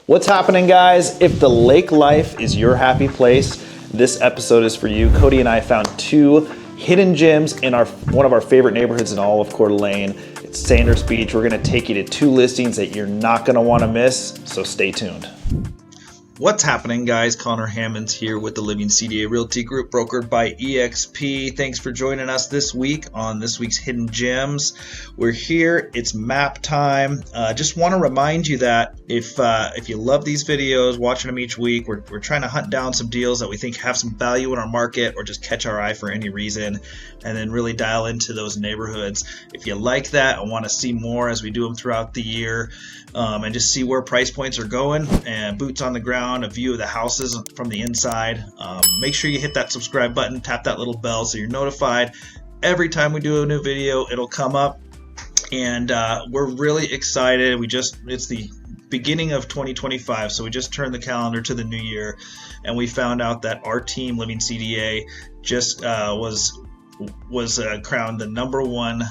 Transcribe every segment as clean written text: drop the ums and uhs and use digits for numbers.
What's happening, guys? If the lake life is your happy place, this episode is for you. Cody and I found two hidden gems in one of our favorite neighborhoods in all of Coeur d'Alene. It's Sanders Beach. We're gonna take you to two listings that you're not gonna wanna miss, so stay tuned. What's happening, guys? Connor Hammonds here with the Living CDA Realty Group, brokered by EXP. Thanks for joining us this week on this week's Hidden Gems. We're here. It's map time. Just want to remind you that if you love these videos, watching them each week, we're trying to hunt down some deals that we think have some value in our market or just catch our eye for any reason, and then really dial into those neighborhoods. If you like that and want to see more as we do them throughout the year, and just see where price points are going and boots on the ground, a view of the houses from the inside, make sure you hit that subscribe button, tap that little bell so you're notified every time we do a new video. It'll come up, and we're really excited. It's the beginning of 2025, so we just turned the calendar to the new year, and we found out that our team, Living CDA, just was crowned the #1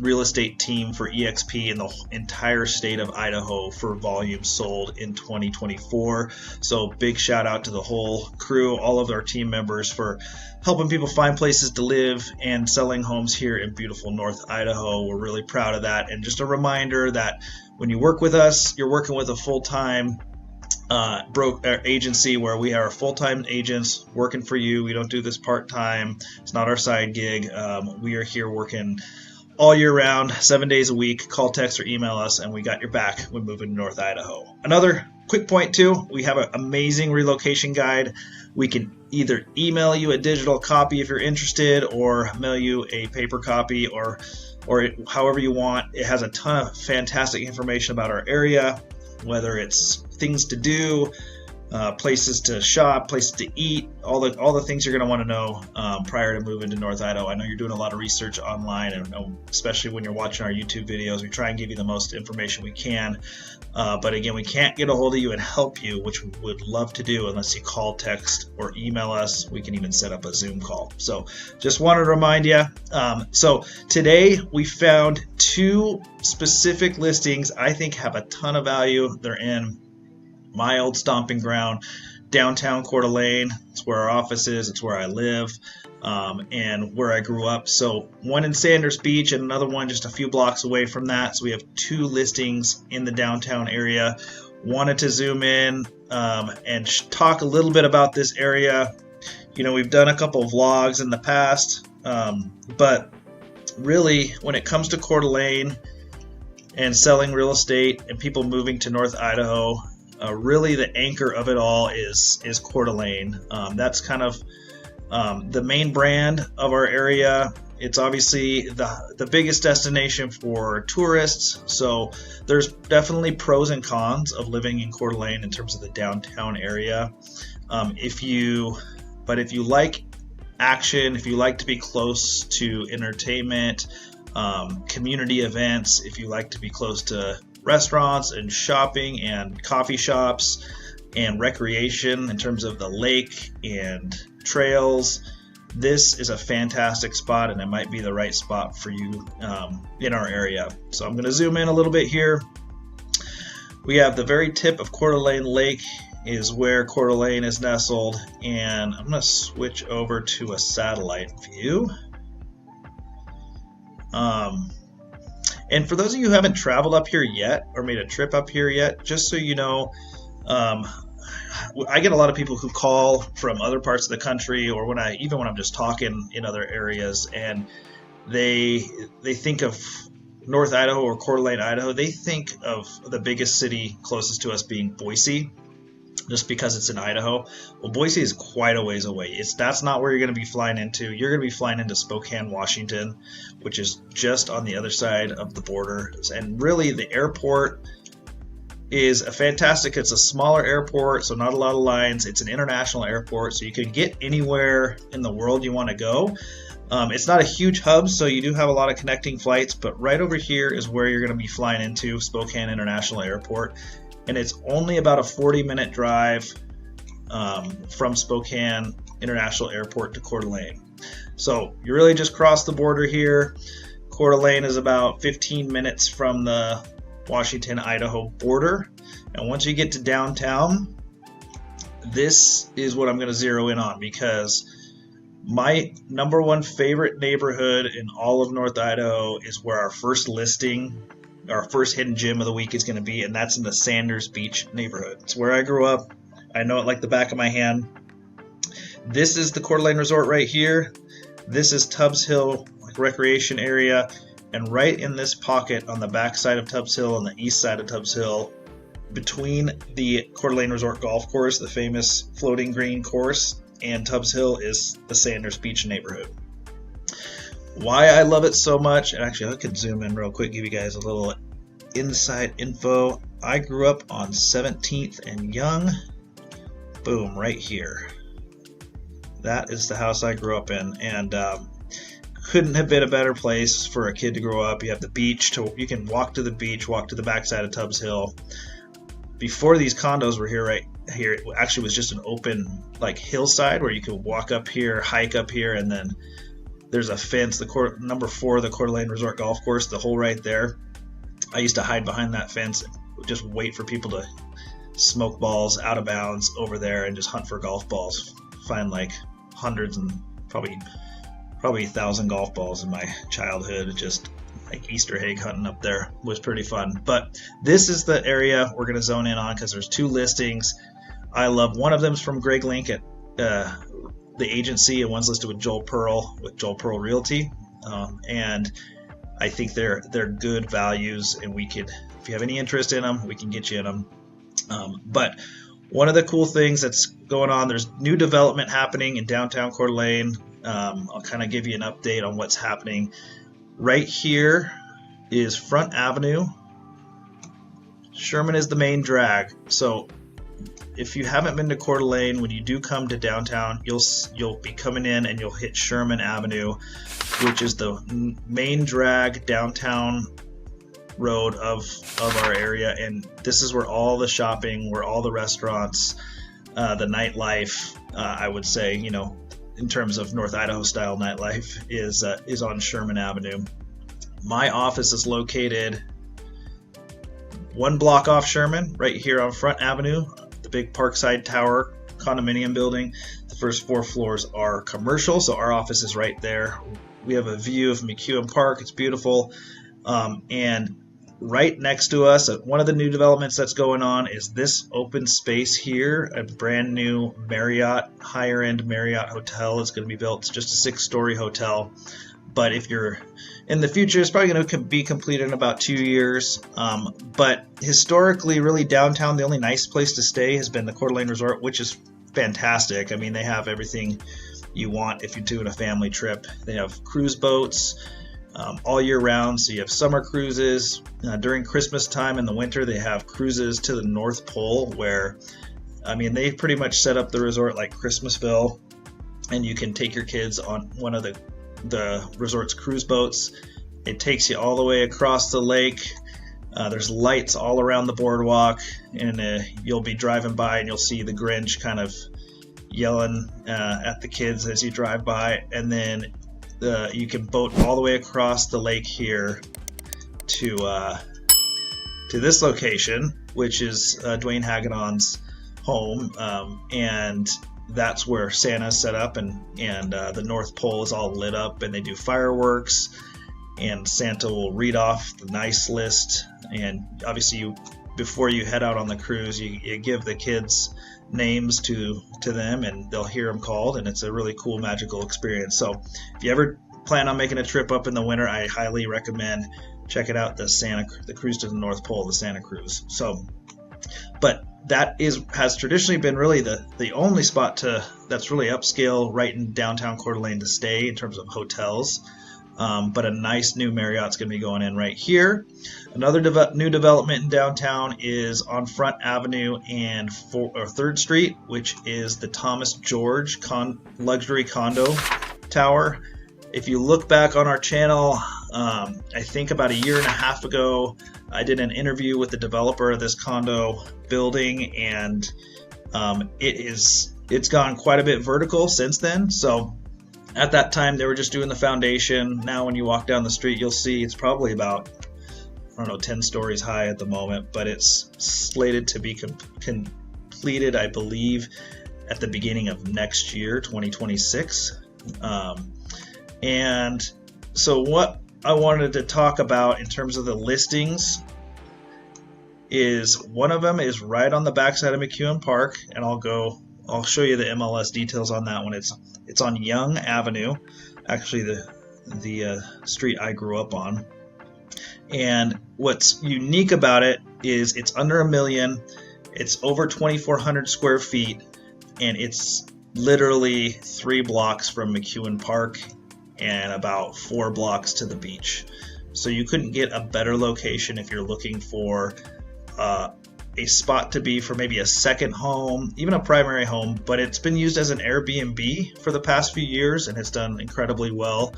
real estate team for EXP in the entire state of Idaho for volume sold in 2024. So big shout out to the whole crew, all of our team members, for helping people find places to live and selling homes here in beautiful North Idaho. We're really proud of that. And just a reminder that when you work with us, you're working with a full-time agency where we are full-time agents working for you. We don't do this part-time. It's not our side gig. We are here working all year round, 7 days a week. Call, text, or email us, and we got your back when moving to North Idaho. Another quick point too, we have an amazing relocation guide. We can either email you a digital copy if you're interested, or mail you a paper copy, or however you want. It has a ton of fantastic information about our area, whether it's things to do, places to shop, places to eat, all the things you're going to want to know prior to moving to North Idaho. I know you're doing a lot of research online, and especially when you're watching our YouTube videos, we try and give you the most information we can. But again, we can't get a hold of you and help you, which we would love to do, unless you call, text, or email us. We can even set up a Zoom call. So just wanted to remind you. So today we found two specific listings I think have a ton of value. They're in my old stomping ground, downtown Coeur d'Alene. It's where our office is. It's where I live, and where I grew up. So one in Sanders Beach and another one just a few blocks away from that. So we have two listings in the downtown area. Wanted to zoom in and talk a little bit about this area. You know, we've done a couple of vlogs in the past, but really when it comes to Coeur d'Alene and selling real estate and people moving to North Idaho, really the anchor of it all is Coeur d'Alene. That's kind of the main brand of our area. It's obviously the biggest destination for tourists, so there's definitely pros and cons of living in Coeur d'Alene in terms of the downtown area. If you like action, if you like to be close to entertainment, community events, if you like to be close to restaurants and shopping and coffee shops and recreation in terms of the lake and trails, this is a fantastic spot, and it might be the right spot for you in our area. So I'm going to zoom in a little bit here. We have the very tip of Coeur d'Alene Lake is where Coeur d'Alene is nestled, and I'm going to switch over to a satellite view. And for those of you who haven't traveled up here yet or made a trip up here yet, just so you know, I get a lot of people who call from other parts of the country, or when I'm just talking in other areas, and they think of North Idaho or Coeur d'Alene, Idaho. They think of the biggest city closest to us being Boise, just because it's in Idaho. Well, Boise is quite a ways away. That's not where you're going to be flying into. You're going to be flying into Spokane, Washington, which is just on the other side of the border. And really, the airport is it's a smaller airport, so not a lot of lines. It's an international airport, so you can get anywhere in the world you want to go. It's not a huge hub, so you do have a lot of connecting flights, but right over here is where you're going to be flying into, Spokane International Airport. And it's only about a 40-minute drive from Spokane International Airport to Coeur d'Alene. So you really just cross the border here. Coeur d'Alene is about 15 minutes from the Washington-Idaho border. And once you get to downtown, this is what I'm going to zero in on, because my number one favorite neighborhood in all of North Idaho is where our first listing, our first hidden gem of the week is going to be, and that's in the Sanders Beach neighborhood. It's where I grew up. I know it like the back of my hand. This is the Coeur d'Alene Resort right here. This is Tubbs Hill recreation area, and right in this pocket on the back side of Tubbs Hill, on the east side of Tubbs Hill, between the Coeur d'Alene Resort Golf Course, the famous floating green course, and Tubbs Hill is the Sanders Beach neighborhood. Why I love it so much, and actually I could zoom in real quick, give you guys a little inside info. I grew up on 17th and Young. Boom, right here. That is the house I grew up in, and couldn't have been a better place for a kid to grow up. You have the beach, you can walk to the beach, walk to the backside of Tubbs Hill. Before these condos were here, right here, it actually was just an open like hillside where you could walk up here, hike up here, and then there's a fence, number 4, the Coeur d'Alene Resort Golf Course, the hole right there. I used to hide behind that fence and just wait for people to smoke balls out of bounds over there and just hunt for golf balls. Find like hundreds and probably 1,000 golf balls in my childhood. Just like Easter egg hunting up there was pretty fun. But this is the area we're going to zone in on because there's 2 listings. I love one of them's from Greg Link at the agency, and one's listed with Joel Pearl Realty, and I think they're good values, and we could, if you have any interest in them, we can get you in them. But one of the cool things that's going on, there's new development happening in downtown Coeur d'Alene. I'll kind of give you an update on what's happening. Right here is Front Avenue. Sherman is the main drag. So if you haven't been to Coeur d'Alene, when you do come to downtown, you'll be coming in and you'll hit Sherman Avenue, which is the main drag downtown road of our area, and this is where all the shopping, where all the restaurants, the nightlife, I would say, in terms of North Idaho style nightlife, is on Sherman Avenue. My office is located 1 block off Sherman, right here on Front Avenue, the big Parkside Tower condominium building. The first 4 floors are commercial, so our office is right there. We have a view of McEwen Park. It's beautiful. And right next to us, one of the new developments that's going on is this open space here. A brand new Marriott, higher end Marriott hotel is going to be built. It's just a 6-story hotel. But if you're in the future, it's probably going to be completed in about 2 years. But historically, really downtown, the only nice place to stay has been the Coeur d'Alene Resort, which is fantastic. I mean, they have everything you want if you're doing a family trip. They have cruise boats all year round. So you have summer cruises. During Christmas time in the winter, they have cruises to the North Pole where, they pretty much set up the resort like Christmasville, and you can take your kids on one of the resort's cruise boats. It takes you all the way across the lake. There's lights all around the boardwalk, and you'll be driving by and you'll see the Grinch kind of yelling at the kids as you drive by, and then you can boat all the way across the lake here to this location, which is Dwayne Hagedon's home, and that's where Santa's set up, and the North Pole is all lit up, and they do fireworks, and Santa will read off the nice list, and obviously before you head out on the cruise, you give the kids names to them, and they'll hear them called, and it's a really cool magical experience. So if you ever plan on making a trip up in the winter, I highly recommend check it out, the cruise to the North Pole, the Santa Cruise. So, but that has traditionally been really the only spot that's really upscale right in downtown Coeur d'Alene to stay in terms of hotels. But a nice new Marriott's going to be going in right here. Another new development in downtown is on Front Avenue and 3rd Street, which is the Thomas George luxury condo tower. If you look back on our channel, I think about 1.5 years ago, I did an interview with the developer of this condo building, and it's gone quite a bit vertical since then. So at that time, they were just doing the foundation. Now when you walk down the street, you'll see it's probably about I don't know, 10 stories high at the moment, but it's slated to be completed, I believe, at the beginning of next year, 2026. And so what I wanted to talk about in terms of the listings is one of them is right on the backside of McEwen Park, and I'll show you the MLS details on that one. It's on Young Avenue, actually the street I grew up on. And what's unique about it is it's under $1 million, it's over 2,400 square feet, and it's literally 3 blocks from McEwen Park and about 4 blocks to the beach. So you couldn't get a better location if you're looking for a spot to be for maybe a second home, even a primary home, but it's been used as an Airbnb for the past few years, and it's done incredibly well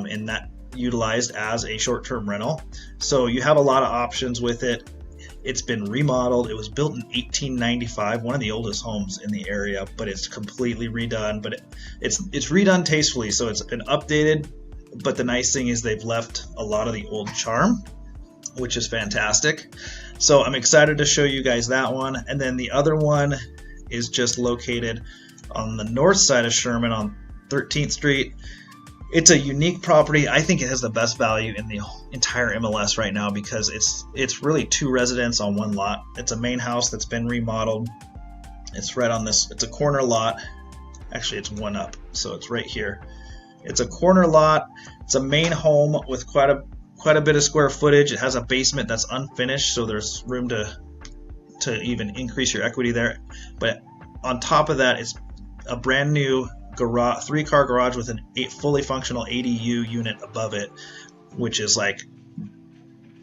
in that utilized as a short-term rental. So you have a lot of options with it. It's been remodeled. It was built in 1895, one of the oldest homes in the area, but it's completely redone. But it's redone tastefully, so it's been updated. But the nice thing is they've left a lot of the old charm, which is fantastic. So I'm excited to show you guys that one. And then the other one is just located on the north side of Sherman on 13th Street. It's a unique property. I think it has the best value in the entire MLS right now because it's really 2 residents on 1 lot. It's a main house that's been remodeled. It's right on this. It's a corner lot. Actually, it's one up, so it's right here. It's a corner lot. It's a main home with quite a bit of square footage. It has a basement that's unfinished, so there's room to even increase your equity there. But on top of that, it's a brand new garage, 3-car garage with a fully functional ADU unit above it, which is like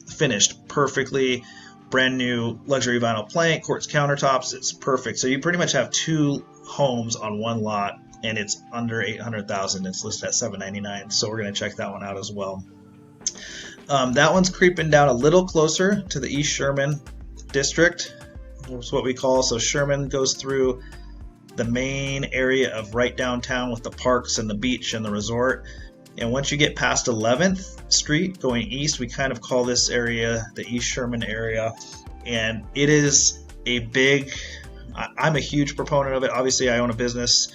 finished perfectly. Brand new luxury vinyl plank, quartz countertops. It's perfect. So you pretty much have 2 homes on 1 lot, and it's under $800,000. It's listed at $799. So we're going to check that one out as well. That one's creeping down a little closer to the East Sherman district. That's what we call. So Sherman goes through the main area of right downtown with the parks and the beach and the resort. And once you get past 11th Street going east, we kind of call this area the East Sherman area. And it is a big, I'm a huge proponent of it. Obviously, I own a business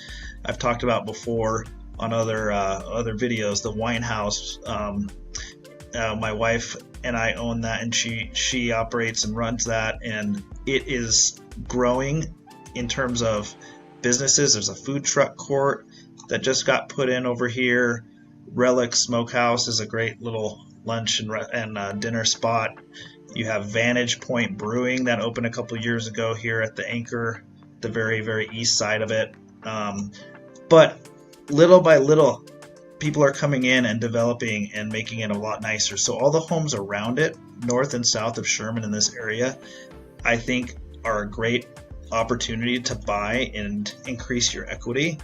I've talked about before on other videos, the wine house. My wife and I own that, and she operates and runs that, and it is growing in terms of businesses. There's a food truck court that just got put in over here. Relic Smokehouse is a great little lunch and dinner spot. You have Vantage Point Brewing that opened a couple years ago here at the Anchor, the very, very east side of it. But little by little, people are coming in and developing and making it a lot nicer. So all the homes around it, north and south of Sherman in this area, I think are a great opportunity to buy and increase your equity.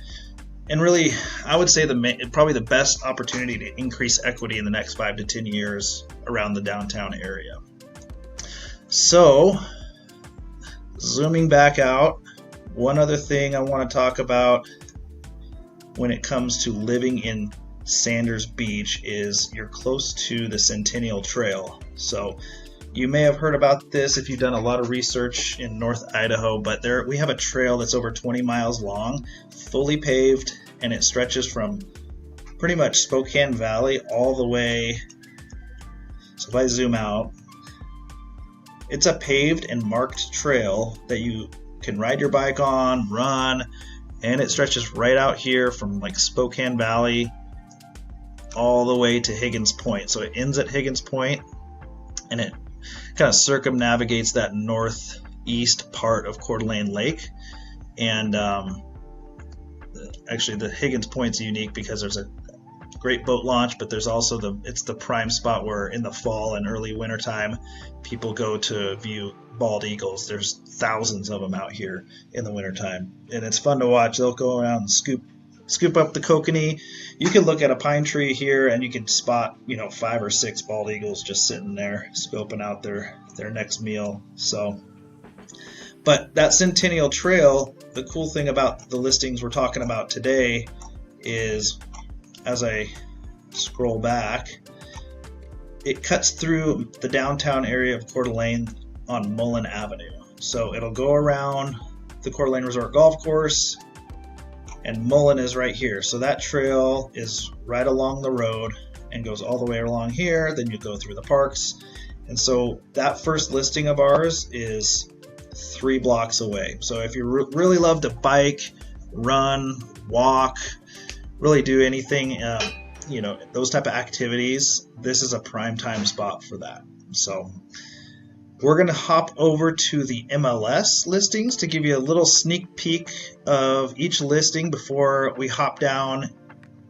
And really, I would say probably the best opportunity to increase equity in the next 5 to 10 years around the downtown area. So, zooming back out, one other thing I want to talk about when it comes to living in Sanders Beach is you're close to the Centennial Trail. So you may have heard about this if you've done a lot of research in North Idaho, but we have a trail that's over 20 miles long, fully paved, and it stretches from pretty much Spokane Valley all the way. So if I zoom out, it's a paved and marked trail that you can ride your bike on, run, and it stretches right out here from like Spokane Valley all the way to Higgins Point. So it ends at Higgins Point, and it kind of circumnavigates that northeast part of Coeur d'Alene Lake. And actually the Higgins Point's unique because there's a great boat launch, but there's also it's the prime spot where in the fall and early wintertime people go to view bald eagles. There's thousands of them out here in the wintertime, and it's fun to watch. They'll go around and scoop up the kokanee. You can look at a pine tree here and you can spot 5 or 6 bald eagles just sitting there scoping out their next meal. So, but that Centennial Trail, the cool thing about the listings we're talking about today is, as I scroll back, it cuts through the downtown area of Coeur d'Alene on Mullen Avenue. So it'll go around the Coeur d'Alene Resort Golf Course, and Mullen is right here. So that trail is right along the road and goes all the way along here. Then you go through the parks. And so that first listing of ours is 3 blocks away. So if you really love to bike, run, walk, really do anything, those type of activities, this is a prime time spot for that. So we're going to hop over to the MLS listings to give you a little sneak peek of each listing before we hop down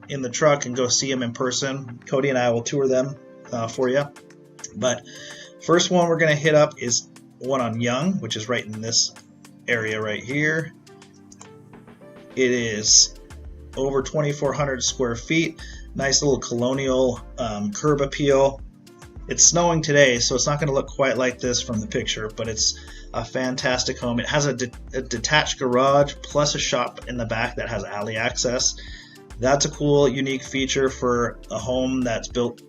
in the truck and go see them in person. Cody and I will tour them for you. But first one we're going to hit up is one on Young, which is right in this area right here. It is over 2,400 square feet. Nice little colonial curb appeal. It's snowing today, so it's not going to look quite like this from the picture, but it's a fantastic home. It has a detached garage plus a shop in the back that has alley access. That's a cool, unique feature for a home that's built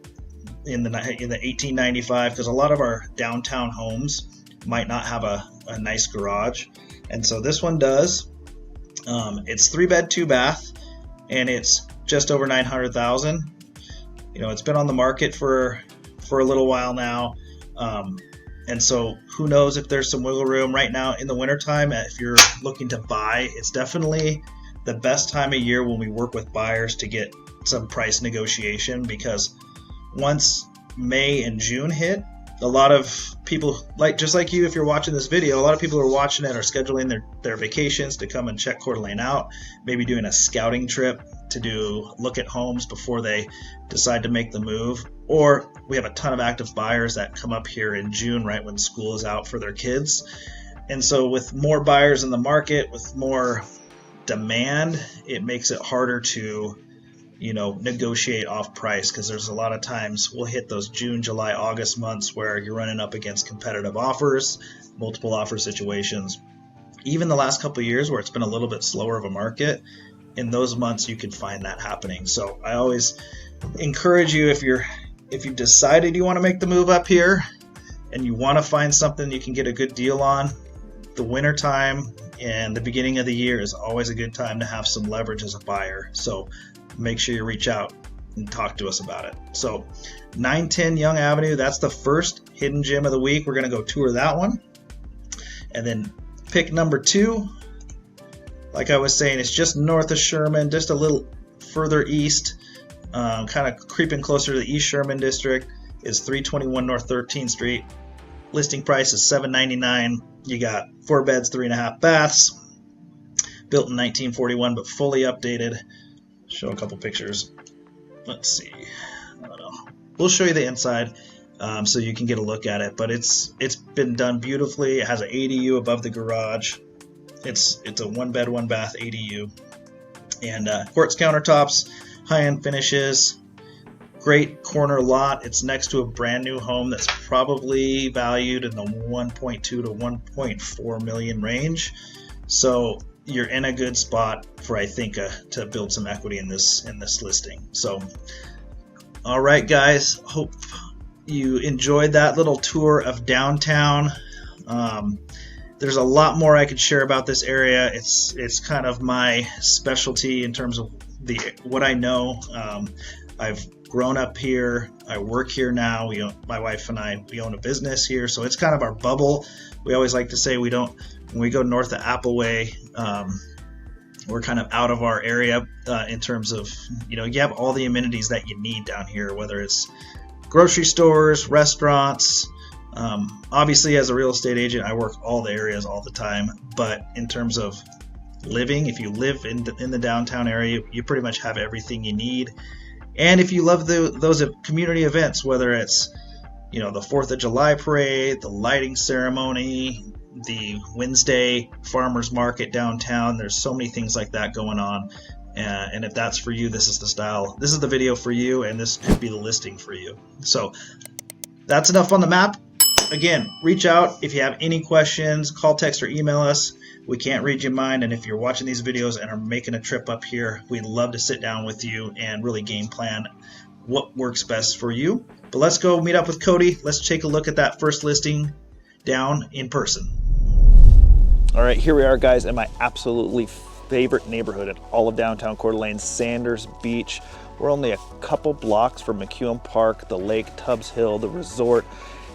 in the 1895, because a lot of our downtown homes might not have a nice garage, and so this one does. It's 3-bed, 2-bath, and it's just over $900,000. It's been on the market for a little while now, and so who knows if there's some wiggle room right now in the wintertime. If you're looking to buy, it's definitely the best time of year when we work with buyers to get some price negotiation, because once May and June hit, a lot of people, just like you, if you're watching this video, a lot of people who are watching it are scheduling their vacations to come and check Coeur d'Alene out, maybe doing a scouting trip to look at homes before they decide to make the move. Or we have a ton of active buyers that come up here in June, right when school is out for their kids. And so with more buyers in the market, with more demand, it makes it harder to negotiate off price, because there's a lot of times we'll hit those June, July, August months where you're running up against competitive offers, multiple offer situations. Even the last couple of years where it's been a little bit slower of a market, in those months you can find that happening. So I always encourage you, if you've decided you want to make the move up here and you want to find something you can get a good deal on, the winter time and the beginning of the year is always a good time to have some leverage as a buyer. So make sure you reach out and talk to us about it. So 910 Young Avenue, that's the first hidden gem of the week. We're going to go tour that one. And then pick number 2, like I was saying, it's just north of Sherman, just a little further east, kind of creeping closer to the East Sherman district, is 321 North 13th Street. Listing price is $799. You got 4 beds, 3.5 baths, built in 1941 but fully updated. Show a couple pictures. Let's see. I don't know. We'll show you the inside so you can get a look at it. But it's been done beautifully. It has an ADU above the garage. It's a 1-bed, 1-bath ADU, and quartz countertops, high-end finishes. Great corner lot. It's next to a brand new home that's probably valued in the 1.2 to 1.4 million range. So you're in a good spot for, I think, to build some equity in this listing. So, all right, guys, hope you enjoyed that little tour of downtown. There's a lot more I could share about this area. It's kind of my specialty in terms of what I know. I've grown up here. I work here now. My wife and I, we own a business here, so it's kind of our bubble. We always like to say when we go north of Appleway, we're kind of out of our area in terms of, you have all the amenities that you need down here, whether it's grocery stores, restaurants. Obviously, as a real estate agent, I work all the areas all the time. But in terms of living, if you live in the downtown area, you pretty much have everything you need. And if you love those community events, whether it's the 4th of July parade, the lighting ceremony, the Wednesday farmers market downtown, there's so many things like that going on. And if that's for you, this is the video for you, and this could be the listing for you. So that's enough on the map. Again, reach out if you have any questions. Call, text, or email us. We can't read your mind, and if you're watching these videos and are making a trip up here, we'd love to sit down with you and really game plan what works best for you. But let's go meet up with Cody. Let's take a look at that first listing down in person. All right, here we are, guys, in my absolutely favorite neighborhood in all of downtown Coeur d'Alene, Sanders Beach. We're only a couple blocks from McEwen Park, the lake, Tubbs Hill, the resort,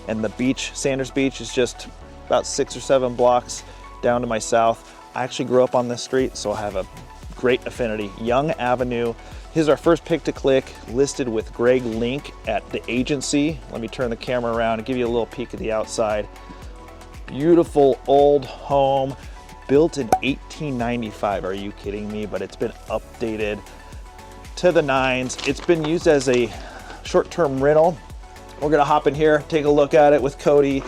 and the beach. Sanders Beach is just about 6 or 7 blocks down to my south. I actually grew up on this street, so I have a great affinity. Young Avenue. Here's our first pick to click, listed with Greg Link at the agency. Let me turn the camera around and give you a little peek at the outside. Beautiful old home, built in 1895. Are you kidding me? But it's been updated to the nines. It's been used as a short-term rental. We're gonna hop in here, take a look at it with Cody.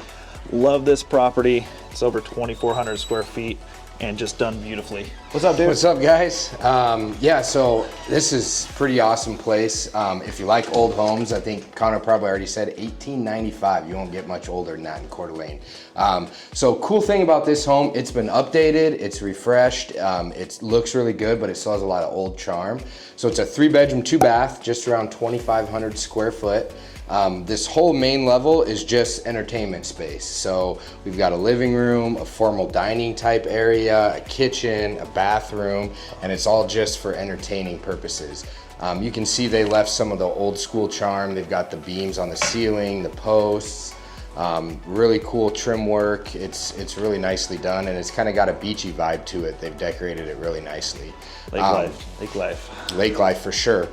Love this property. It's over 2,400 square feet and just done beautifully. What's up, dude? What's up, guys? Yeah, so this is a pretty awesome place. If you like old homes, I think Connor probably already said 1895. You won't get much older than that in Coeur d'Alene. So cool thing about this home, it's been updated, it's refreshed, it looks really good, but it still has a lot of old charm. So it's a 3-bedroom, 2-bath, just around 2,500 square foot. This whole main level is just entertainment space. So we've got a living room, a formal dining type area, a kitchen, a bathroom, and it's all just for entertaining purposes. You can see they left some of the old school charm. They've got the beams on the ceiling, the posts, really cool trim work. It's really nicely done, and it's kind of got a beachy vibe to it. They've decorated it really nicely. Lake life. Lake life for sure.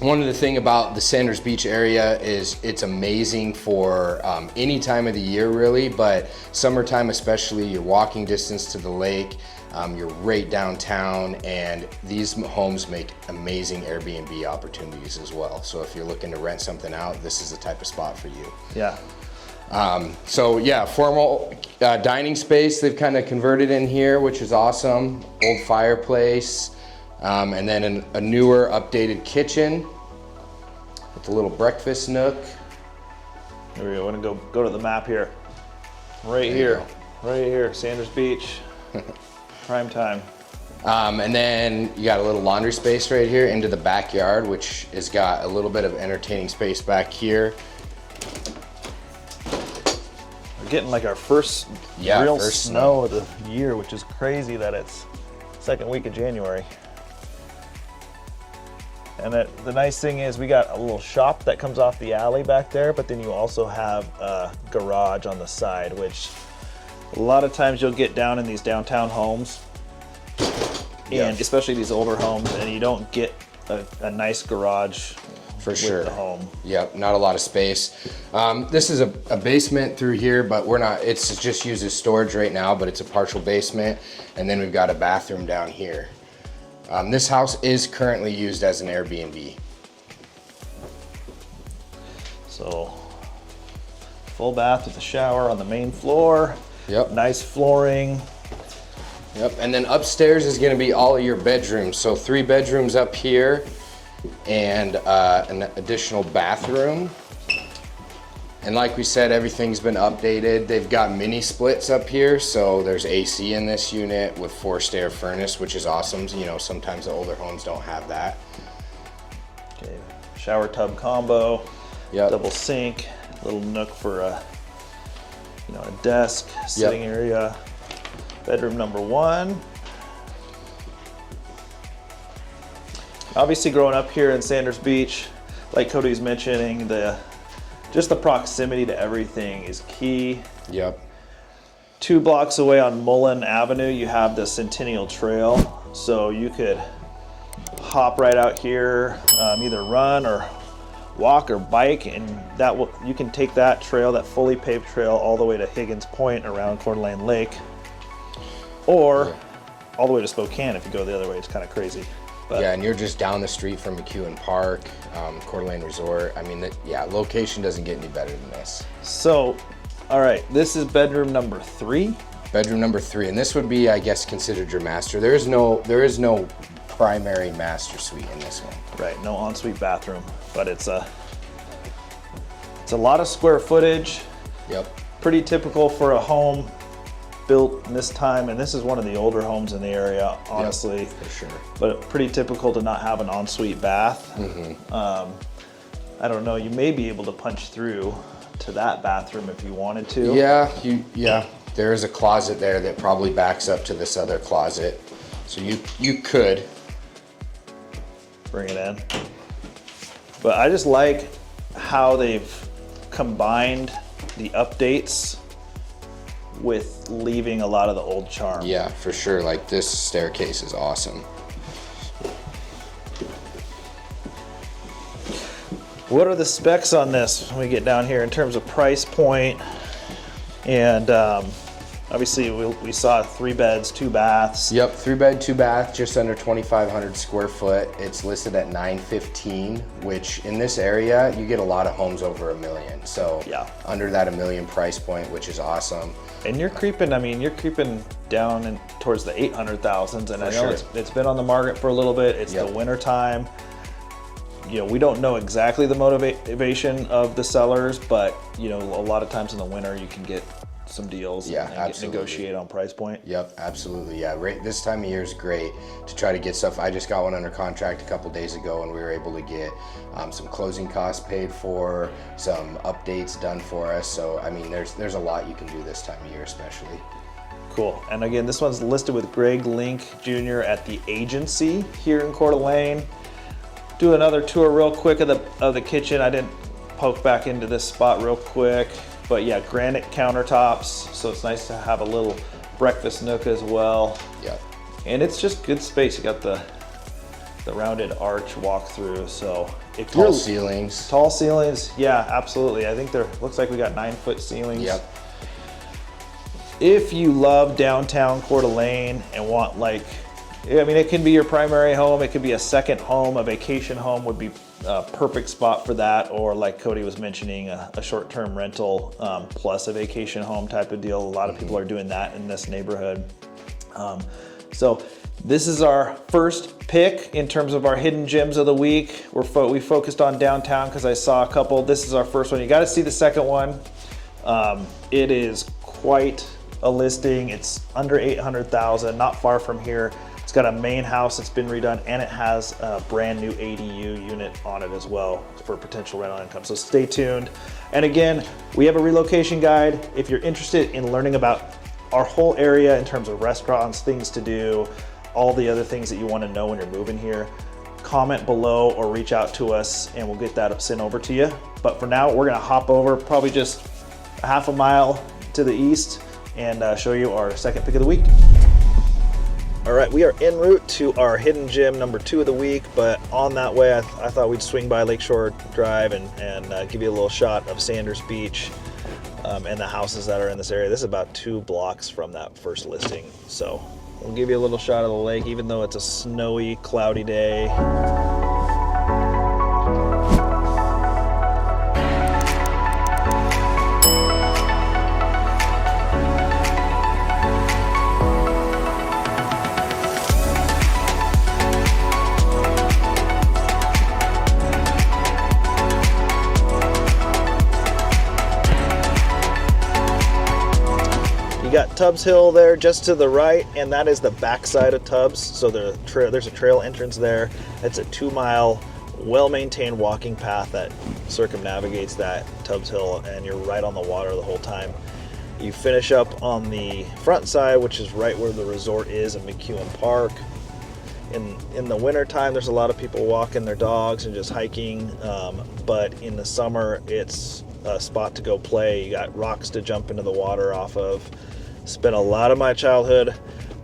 One of the things about the Sanders Beach area is it's amazing for any time of the year really, but summertime especially, you're walking distance to the lake, you're right downtown, and these homes make amazing Airbnb opportunities as well. So if you're looking to rent something out, this is the type of spot for you. Yeah. So yeah, formal dining space they've kind of converted in here, which is awesome. Old fireplace. And then a newer updated kitchen with a little breakfast nook. Here we go. I'm gonna go to the map here. Right here, Sanders Beach, prime time. And then you got a little laundry space right here into the backyard, which has got a little bit of entertaining space back here. We're getting like our first real snow of the year, which is crazy that it's second week of January. And the nice thing is we got a little shop that comes off the alley back there, but then you also have a garage on the side, which a lot of times you'll get down in these downtown homes, and especially these older homes, and you don't get a nice garage for sure. With the home. Yep, not a lot of space. This is a basement through here, but it's just used as storage right now, but it's a partial basement. And then we've got a bathroom down here. This house is currently used as an Airbnb. So, full bath with a shower on the main floor. Yep. Nice flooring. Yep, and then upstairs is gonna be all of your bedrooms. So 3 bedrooms up here and an additional bathroom. And like we said, everything's been updated. They've got mini splits up here, so there's AC in this unit with forced air furnace, which is awesome. You know, sometimes the older homes don't have that. Okay, shower tub combo. Yep. Double sink, little nook for a desk, sitting area. Bedroom number 1. Obviously, growing up here in Sanders Beach, like Cody's mentioning, just the proximity to everything is key. Yep. 2 blocks away on Mullen Avenue, you have the Centennial Trail, so you could hop right out here, either run or walk or bike, and you can take that trail, that fully paved trail, all the way to Higgins Point around Coeur d'Alene Lake, or all the way to Spokane if you go the other way. It's kind of crazy. But yeah, and you're just down the street from McEwen Park, Coeur d'Alene Resort. I mean, location doesn't get any better than this. So, all right, this is bedroom number 3. Bedroom number 3, and this would be, I guess, considered your master. There is no primary master suite in this one. Right, no ensuite bathroom, but it's a lot of square footage. Yep. Pretty typical for a home built in this time, and this is one of the older homes in the area, honestly. Yep, for sure. But pretty typical to not have an ensuite bath. I don't know, you may be able to punch through to that bathroom if you wanted to. Yeah, there is a closet there that probably backs up to this other closet. So you could bring it in. But I just like how they've combined the updates with leaving a lot of the old charm. Yeah, for sure. Like this staircase is awesome. What are the specs on this when we get down here in terms of price point? And obviously we saw 3 beds, 2 baths. Yep, 3 bed, 2 bath, just under 2,500 square foot. It's listed at $915, which in this area, you get a lot of homes over $1 million. So yeah, under that $1 million price point, which is awesome. And you're creeping, I mean, you're creeping down in, towards the 800,000s. And I know sure. it's been on the market for a little bit. It's Yep. the winter time. You know, we don't know exactly the motivation of the sellers, but you know, a lot of times in the winter you can get some deals and negotiate on price point. Yep, absolutely. Yeah, right. This time of year is great to try to get stuff. I just got one under contract a couple days ago, and we were able to get some closing costs paid for, some updates done for us. So I mean, there's a lot you can do this time of year, especially. Cool. And again, this one's listed with Greg Link Jr. at the agency here in Coeur d'Alene. Do another tour real quick of the kitchen. I didn't poke back into this spot real quick, but yeah, granite countertops. So it's nice to have a little breakfast nook as well. Yep. And it's just good space. You got the rounded arch walk-through. So if Tall ceilings. Tall ceilings, yeah, absolutely. I think looks like we got 9-foot ceilings. Yep. If you love downtown Coeur d'Alene and want I mean, it can be your primary home. It could be a second home. A vacation home would be a perfect spot for that. Or like Cody was mentioning, a short-term rental plus a vacation home type of deal. A lot of people are doing that in this neighborhood. So this is our first pick in terms of our hidden gems of the week. We focused on downtown because I saw a couple. This is our first one. You got to see the second one. It is quite a listing. It's under 800,000, not far from here. It's got a main house that's been redone, and it has a brand new ADU unit on it as well for potential rental income. So stay tuned. And again, we have a relocation guide. If you're interested in learning about our whole area in terms of restaurants, things to do, all the other things that you want to know when you're moving here, comment below or reach out to us and we'll get that sent over to you. But for now, we're gonna hop over probably just a half a mile to the east and show you our second pick of the week. All right, we are en route to our hidden gem number 2 of the week, but on that way, I thought we'd swing by Lakeshore Drive and give you a little shot of Sanders Beach and the houses that are in this area. This is about 2 blocks from that first listing. So we'll give you a little shot of the lake, even though it's a snowy, cloudy day. You got Tubbs Hill there just to the right, and that is the backside of Tubbs. So there's a trail entrance there. It's a 2-mile, well-maintained walking path that circumnavigates that Tubbs Hill, and you're right on the water the whole time. You finish up on the front side, which is right where the resort is in McEwen Park. In the winter time, there's a lot of people walking their dogs and just hiking, but in the summer, it's a spot to go play. You got rocks to jump into the water off of. Spent a lot of my childhood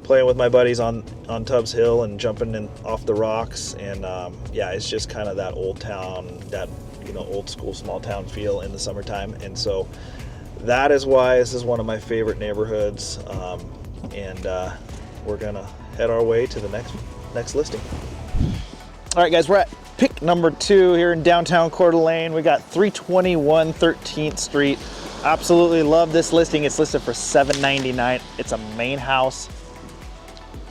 playing with my buddies on Tubbs Hill and jumping in off the rocks, and yeah, it's just kind of that old town, that old school small town feel in the summertime. And so that is why this is one of my favorite neighborhoods, and we're gonna head our way to the next listing. All right, guys, we're at pick number 2 here in downtown Coeur d'Alene. We got 321 13th Street. Absolutely love this listing. It's listed for $799. It's a main house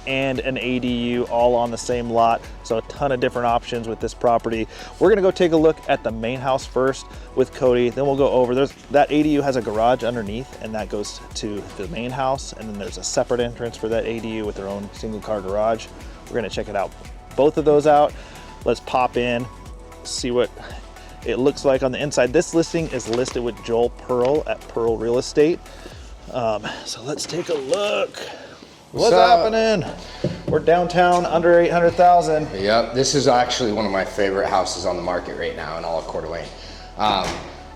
and an ADU all on the same lot. So a ton of different options with this property. We're gonna go take a look at the main house first with Cody. Then we'll go over, that ADU has a garage underneath, and that goes to the main house. And then there's a separate entrance for that ADU with their own single car garage. We're gonna check it out, both of those out. Let's pop in, see what it looks like on the inside. This listing is listed with Joel Pearl at Pearl Real Estate. So let's take a look. What's happening? We're downtown, under 800,000. Yep, this is actually one of my favorite houses on the market right now in all of Coeur d'Alene.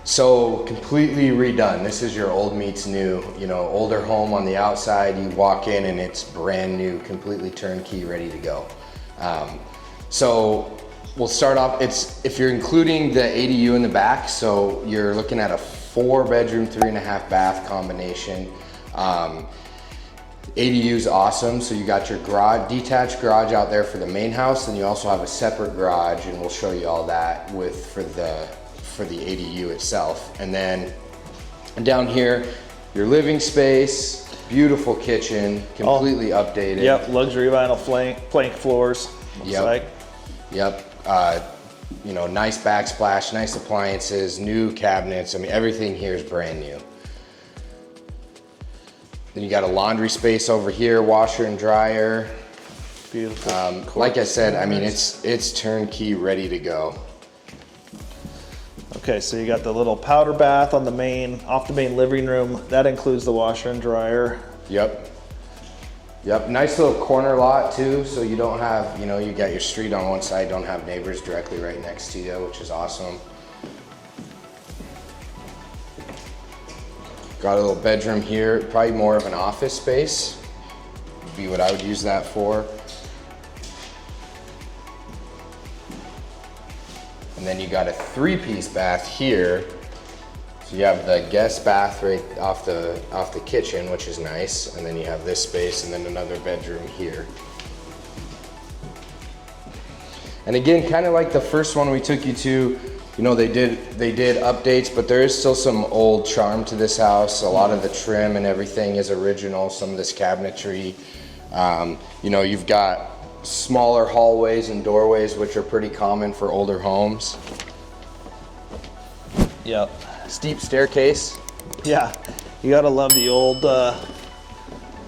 So completely redone. This is your old meets new, you know, older home on the outside. You walk in and it's brand new, completely turnkey, ready to go. So we'll start off, if you're including the ADU in the back, so you're looking at a 4-bedroom, 3.5 bath combination. ADU is awesome. So you got your garage, detached garage out there for the main house, and you also have a separate garage, and we'll show you all that for the ADU itself. And then down here, your living space, beautiful kitchen, completely updated. Yep, luxury vinyl plank floors. Yep. You know, nice backsplash, nice appliances, new cabinets. I mean, everything here is brand new. Then you got a laundry space over here, washer and dryer. Beautiful. Like I said, I mean, it's turnkey, ready to go. Okay, so you got the little powder bath on off the main living room. That includes the washer and dryer. Yep. Nice little corner lot too, so you don't have, you know, you got your street on one side, don't have neighbors directly right next to you, which is awesome. Got a little bedroom here, probably more of an office space, would be what I would use that for. And then you got a 3-piece bath here. So you have the guest bath right off the kitchen, which is nice. And then you have this space and then another bedroom here. And again, kind of like the first one we took you to, you know, they did updates, but there is still some old charm to this house. A lot of the trim and everything is original, some of this cabinetry. You know, you've got smaller hallways and doorways, which are pretty common for older homes. Yep. Steep staircase. Yeah, you gotta love the old,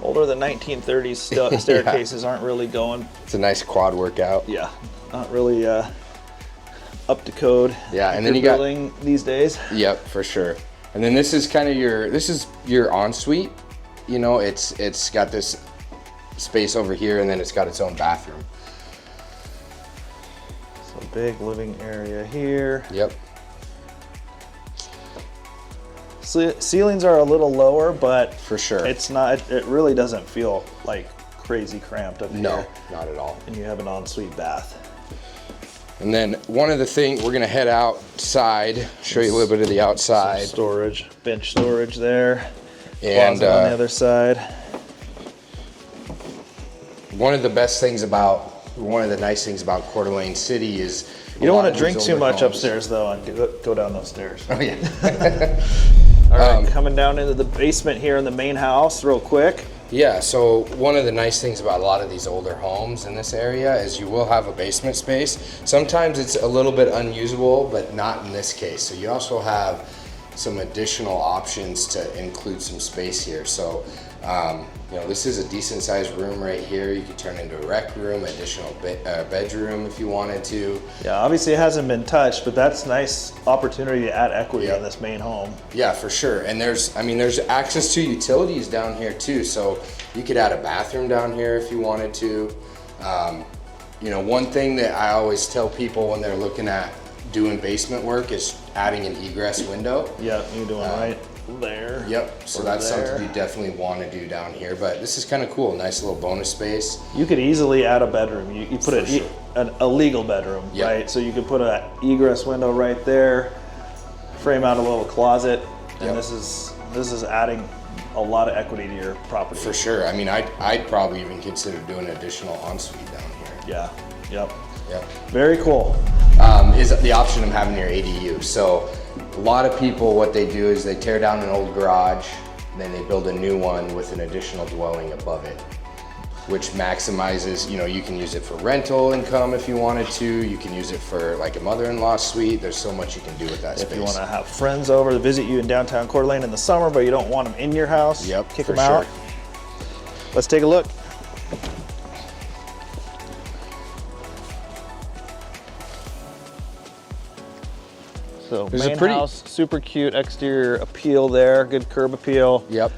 older than 1930s staircases. Aren't really going. It's a nice quad workout. Yeah, not really up to code. Yeah, and then you building these days. Yep, for sure. And then this is kind of your ensuite. You know, it's got this space over here, and then it's got its own bathroom. So big living area here. Yep. Ceilings are a little lower, but for sure, it's not. It really doesn't feel like crazy cramped up here. No, not at all. And you have an ensuite bath. And then one of the things, we're gonna head outside, show you a little bit of the outside. Some storage, bench storage there. And closet on the other side. One of the nice things about Coeur d'Alene City is you don't want to drink too much upstairs though, and go down those stairs. Oh yeah. All right, coming down into the basement here in the main house real quick. Yeah, so one of the nice things about a lot of these older homes in this area is you will have a basement space. Sometimes it's a little bit unusable, but not in this case. So you also have some additional options to include some space here. So, you know, this is a decent sized room right here. You could turn into a rec room, additional bedroom if you wanted to. Yeah, obviously it hasn't been touched, but that's nice opportunity to add equity in this main home. Yeah, for sure. And there's access to utilities down here too. So you could add a bathroom down here if you wanted to. You know, one thing that I always tell people when they're looking at doing basement work is adding an egress window. Yeah, you're doing right there. Yep, so that's something you definitely want to do down here, but this is kind of cool, nice little bonus space. You could easily add a bedroom. You put a legal bedroom, right? So you could put an egress window right there, frame out a little closet, and this is adding a lot of equity to your property. For sure. I mean, I'd probably even consider doing an additional ensuite down here. Yeah, yep. Very cool. Is the option of having your ADU. So a lot of people, what they do is they tear down an old garage, and then they build a new one with an additional dwelling above it, which maximizes, you know, you can use it for rental income if you wanted to. You can use it for like a mother-in-law suite. There's so much you can do with that space. If you want to have friends over to visit you in downtown Coeur d'Alene in the summer, but you don't want them in your house, kick them out. Let's take a look. So There's main house, super cute exterior appeal there, good curb appeal. Yep.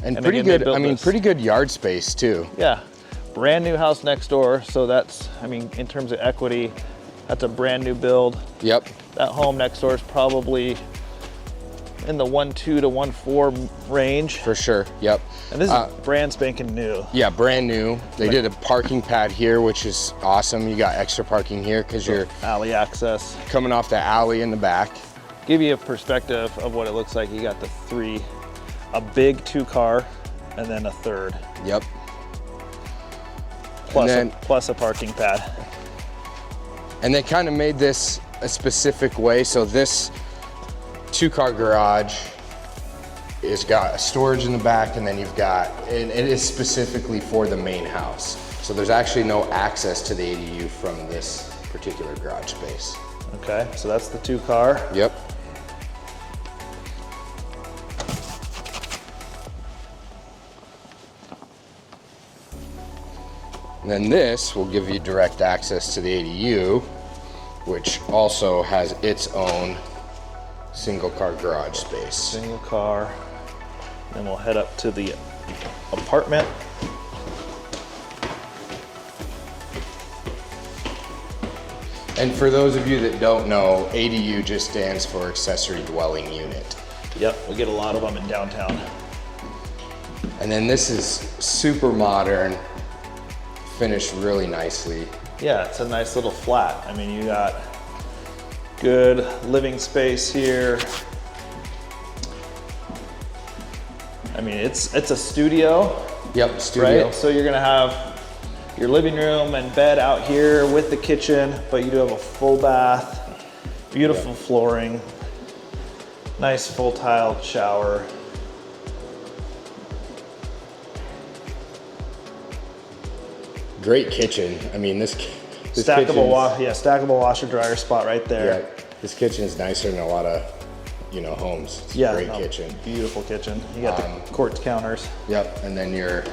And And pretty again, they good, built I mean, this. pretty good yard space too. Yeah, brand new house next door. So that's, I mean, in terms of equity, that's a brand new build. Yep. That home next door is probably in the 1.2 to 1.4 range. For sure, yep. And this is brand spanking new. Yeah, brand new. They did a parking pad here, which is awesome. You got extra parking here because you're Alley access. coming off the alley in the back. Give you a perspective of what it looks like. You got the three, a big 2-car, and then a third, Yep. plus a parking pad. And they kind of made this a specific way. So this 2-car garage is got a storage in the back, and then you've got, and it is specifically for the main house. So there's actually no access to the ADU from this particular garage space. Okay, so that's the 2-car. Yep. And then this will give you direct access to the ADU, which also has its own single car garage space. Single car. Then we'll head up to the apartment. And for those of you that don't know, ADU just stands for accessory dwelling unit. Yep, we get a lot of them in downtown. And then this is super modern, finished really nicely. Yeah, it's a nice little flat. I mean, you got good living space here. I mean, it's a studio, Yep, studio. right? So you're gonna have your living room and bed out here with the kitchen, but you do have a full bath, beautiful flooring, nice full tiled shower. Great kitchen. I mean, this Stackable kitchen's- stackable washer dryer spot right there. Yeah, this kitchen is nicer than a lot of, homes. It's a Yeah, great no, kitchen. beautiful kitchen. You got the quartz counters. Yep, and then your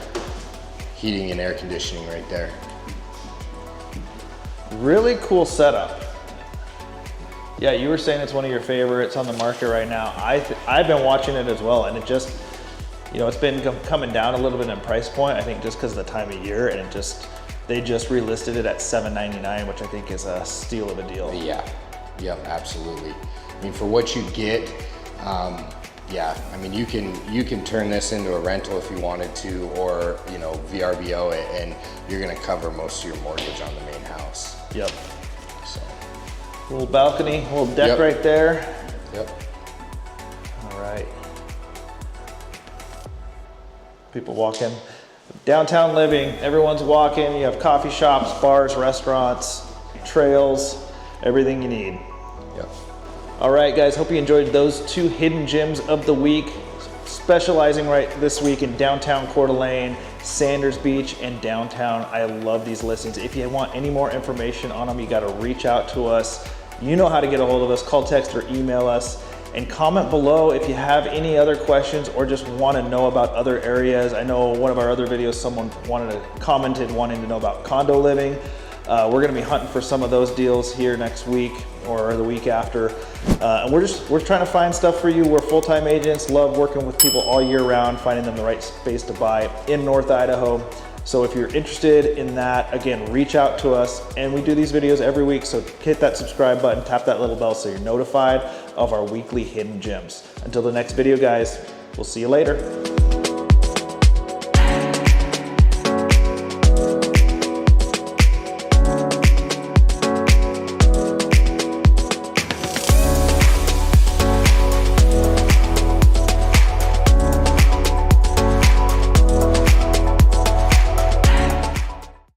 heating and air conditioning right there. Really cool setup. Yeah, you were saying it's one of your favorites on the market right now. I've been watching it as well, and it just, it's been coming down a little bit in price point. I think just because of the time of year, and they just relisted it at $799, which I think is a steal of a deal. Yeah, yep, absolutely. I mean, for what you get, yeah, I mean, you can turn this into a rental if you wanted to, or VRBO it, and you're gonna cover most of your mortgage on the main house. Yep. So, Little balcony, little deck Yep. right there. yep. All right. People walking. Downtown living, everyone's walking. You have coffee shops, bars, restaurants, trails, everything you need. Yep. All right, guys, hope you enjoyed those 2 hidden gems of the week, specializing right this week in downtown Coeur d'Alene, Sanders Beach, and downtown. I love these listings. If you want any more information on them, you got to reach out to us. You know how to get a hold of us. Call, text, or email us. And comment below if you have any other questions or just want to know about other areas. I know one of our other videos, someone commented wanting to know about condo living. We're going to be hunting for some of those deals here next week or the week after. And we're trying to find stuff for you. We're full-time agents, love working with people all year round, finding them the right space to buy in North Idaho. So if you're interested in that, again, reach out to us. And we do these videos every week, so hit that subscribe button, tap that little bell so you're notified of our weekly hidden gems. Until the next video, guys, we'll see you later.